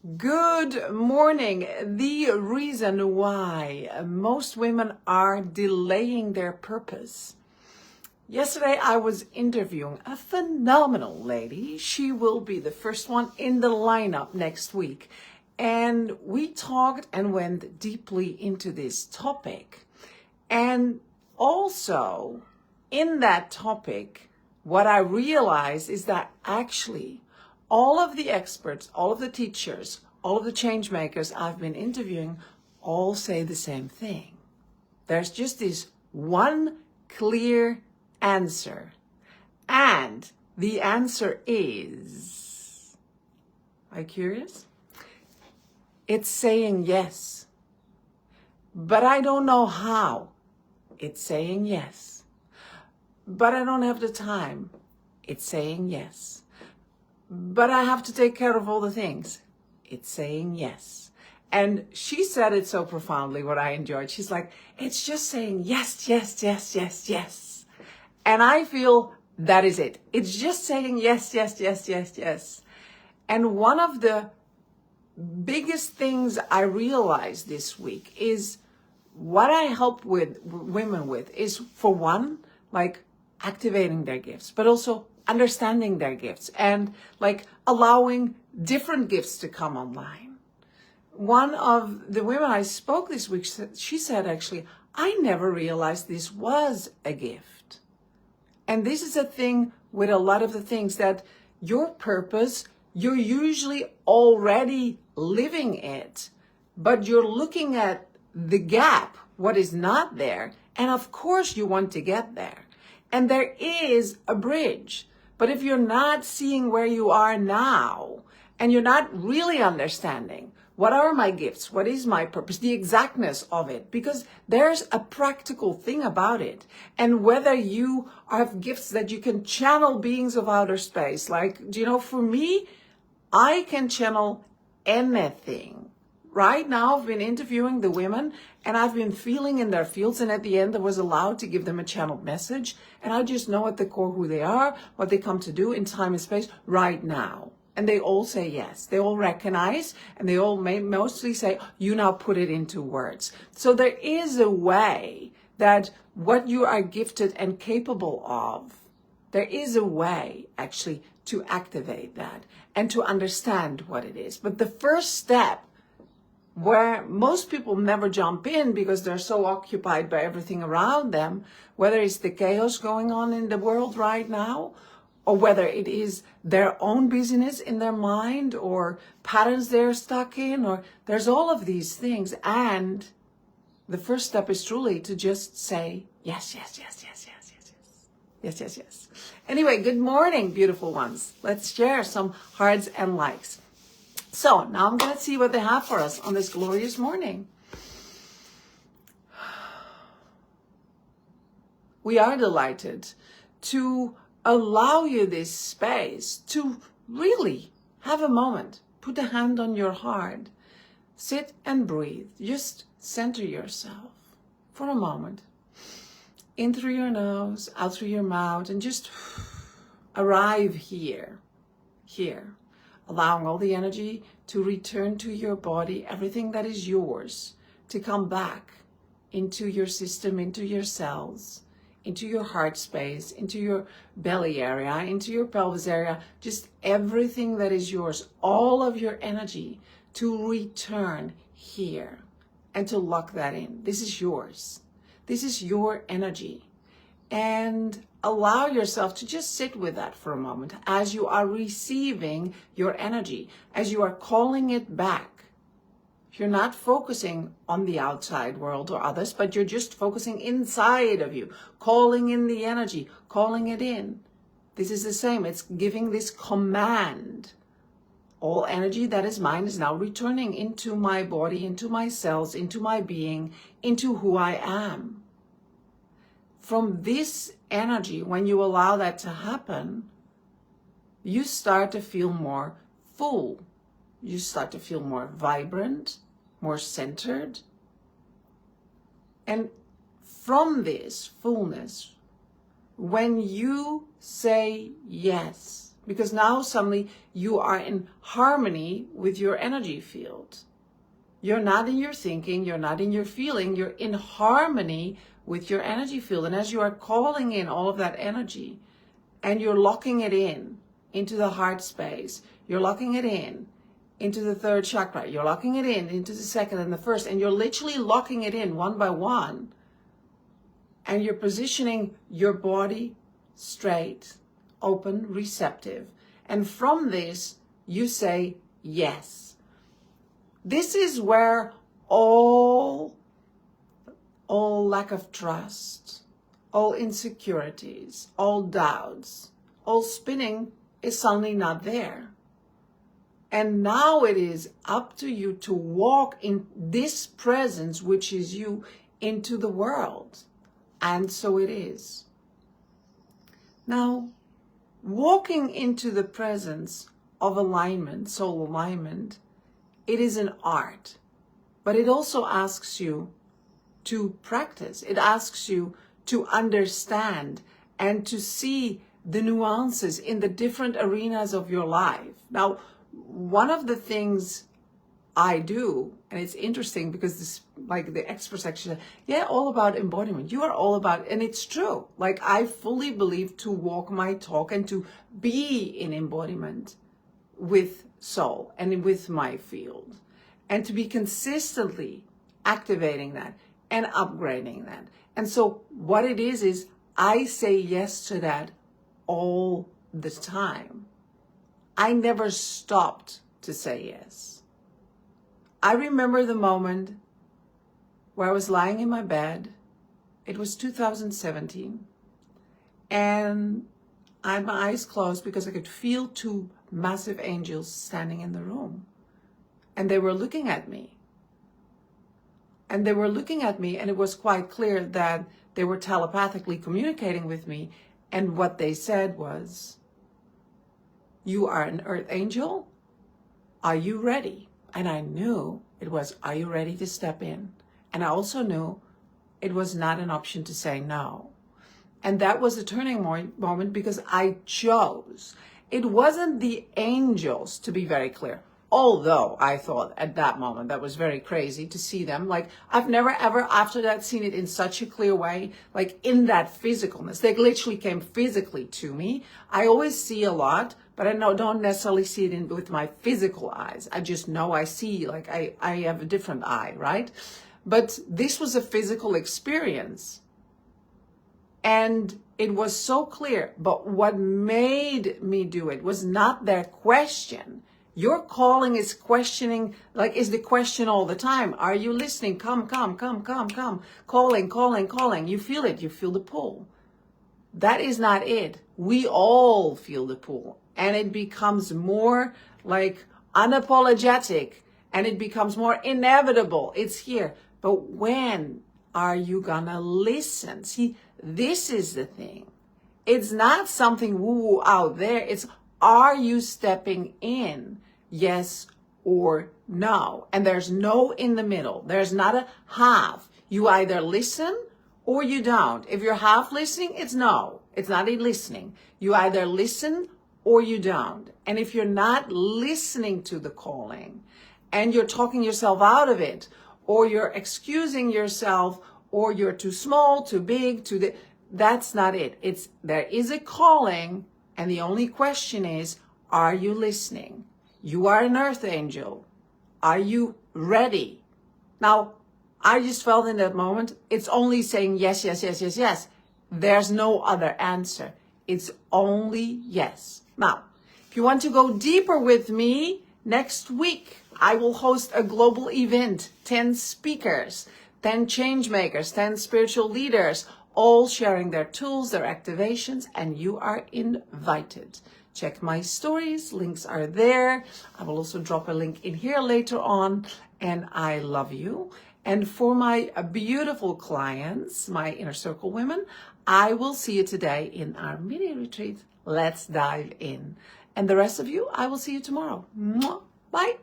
Good morning. The reason why most women are delaying their purpose. Yesterday, I was interviewing a phenomenal lady. She will be the first one in the lineup next week. And we talked and went deeply into this topic. And also, in that topic, what I realized is that actually all of the experts, all of the teachers, all of the change makers I've been interviewing all say the same thing. There's just this one clear answer. And the answer is, are you curious? It's saying yes. But I don't know how. It's saying yes. But I don't have the time. It's saying yes. But I have to take care of all the things. It's saying yes. And she said it so profoundly, what I enjoyed. She's like, it's just saying yes, yes, yes, yes, yes. And I feel that is it. It's just saying yes, yes, yes, yes, yes. And one of the biggest things I realized this week is what I help with women with is, for one, like activating their gifts, but also understanding their gifts and like allowing different gifts to come online. One of the women I spoke this week, she said, actually, I never realized this was a gift. And this is a thing with a lot of the things that your purpose, you're usually already living it, but you're looking at the gap, what is not there. And of course you want to get there. And there is a bridge. But if you're not seeing where you are now, and you're not really understanding, what are my gifts? What is my purpose? The exactness of it, because there's a practical thing about it. And whether you have gifts that you can channel beings of outer space, like, for me, I can channel anything. Right now, I've been interviewing the women and I've been feeling in their fields, and at the end I was allowed to give them a channeled message, and I just know at the core who they are, what they come to do in time and space right now. And they all say yes. They all recognize, and they all mostly say, you now put it into words. So there is a way that what you are gifted and capable of, there is a way actually to activate that and to understand what it is. But the first step, where most people never jump in because they're so occupied by everything around them, whether it's the chaos going on in the world right now, or whether it is their own business in their mind, or patterns they're stuck in, or there's all of these things. And the first step is truly to just say, yes, yes, yes, yes, yes, yes, yes, yes, yes, yes. Anyway, good morning, beautiful ones. Let's share some hearts and likes. So now I'm going to see what they have for us on this glorious morning. We are delighted to allow you this space to really have a moment. Put a hand on your heart. Sit and breathe. Just center yourself for a moment. In through your nose, out through your mouth, and just arrive here. Allowing all the energy to return to your body, everything that is yours, to come back into your system, into your cells, into your heart space, into your belly area, into your pelvis area, just everything that is yours, all of your energy to return here and to lock that in. This is yours. This is your energy. And allow yourself to just sit with that for a moment as you are receiving your energy, as you are calling it back. You're not focusing on the outside world or others, but you're just focusing inside of you, calling in the energy, calling it in. This is the same. It's giving this command. All energy that is mine is now returning into my body, into my cells, into my being, into who I am. From this energy, when you allow that to happen, you start to feel more full. You start to feel more vibrant, more centered. And from this fullness, when you say yes, because now suddenly you are in harmony with your energy field. You're not in your thinking, you're not in your feeling, you're in harmony with your energy field. And as you are calling in all of that energy and you're locking it in into the heart space, you're locking it in into the third chakra, you're locking it in into the second and the first, and you're literally locking it in one by one, and you're positioning your body straight, open, receptive. And from this, you say yes. This is where all lack of trust, all insecurities, all doubts, all spinning is suddenly not there. And now it is up to you to walk in this presence, which is you, into the world. And so it is. Now, walking into the presence of alignment, soul alignment, it is an art, but it also asks you to practice. It asks you to understand and to see the nuances in the different arenas of your life. Now, one of the things I do, and it's interesting because this, like the experts actually, yeah, all about embodiment. You are all about, and it's true. Like I fully believe to walk my talk and to be in embodiment with soul and with my field, and to be consistently activating that and upgrading that. And so what it is I say yes to that all the time. I never stopped to say yes. I remember the moment where I was lying in my bed. It was 2017. And I had my eyes closed because I could feel two massive angels standing in the room. And they were looking at me. And it was quite clear that they were telepathically communicating with me. And what they said was, "You are an earth angel. Are you ready?" And I knew it was, "Are you ready to step in?" And I also knew it was not an option to say no. And that was a turning moment because I chose. It wasn't the angels, to be very clear. Although I thought at that moment that was very crazy to see them. Like I've never ever after that seen it in such a clear way, like in that physicalness. They literally came physically to me. I always see a lot, but I don't necessarily see it with my physical eyes. I just know I see, like I have a different eye, right? But this was a physical experience. And it was so clear. But what made me do it was not their question. Your calling is questioning, like is the question all the time. Are you listening? Come. Calling. You feel it. You feel the pull. That is not it. We all feel the pull. And it becomes more like unapologetic. And it becomes more inevitable. It's here. But when are you gonna listen? See, this is the thing. It's not something woo-woo out there. It's, are you stepping in? Yes or no. And there's no in the middle. There's not a half. You either listen or you don't. If you're half listening, it's no. It's not a listening. You either listen or you don't. And if you're not listening to the calling and you're talking yourself out of it, or you're excusing yourself, or you're too small, too big, that's not it. There is a calling, and the only question is, are you listening? You are an earth angel. Are you ready? Now, I just felt in that moment, it's only saying yes. There's no other answer. It's only yes. Now, if you want to go deeper with me, next week, I will host a global event, 10 speakers, 10 change makers, 10 spiritual leaders, all sharing their tools, their activations, and you are invited. Check my stories, links are there. I will also drop a link in here later on, and I love you. And for my beautiful clients, my inner circle women, I will see you today in our mini retreat. Let's dive in. And the rest of you, I will see you tomorrow. Mwah. Bye.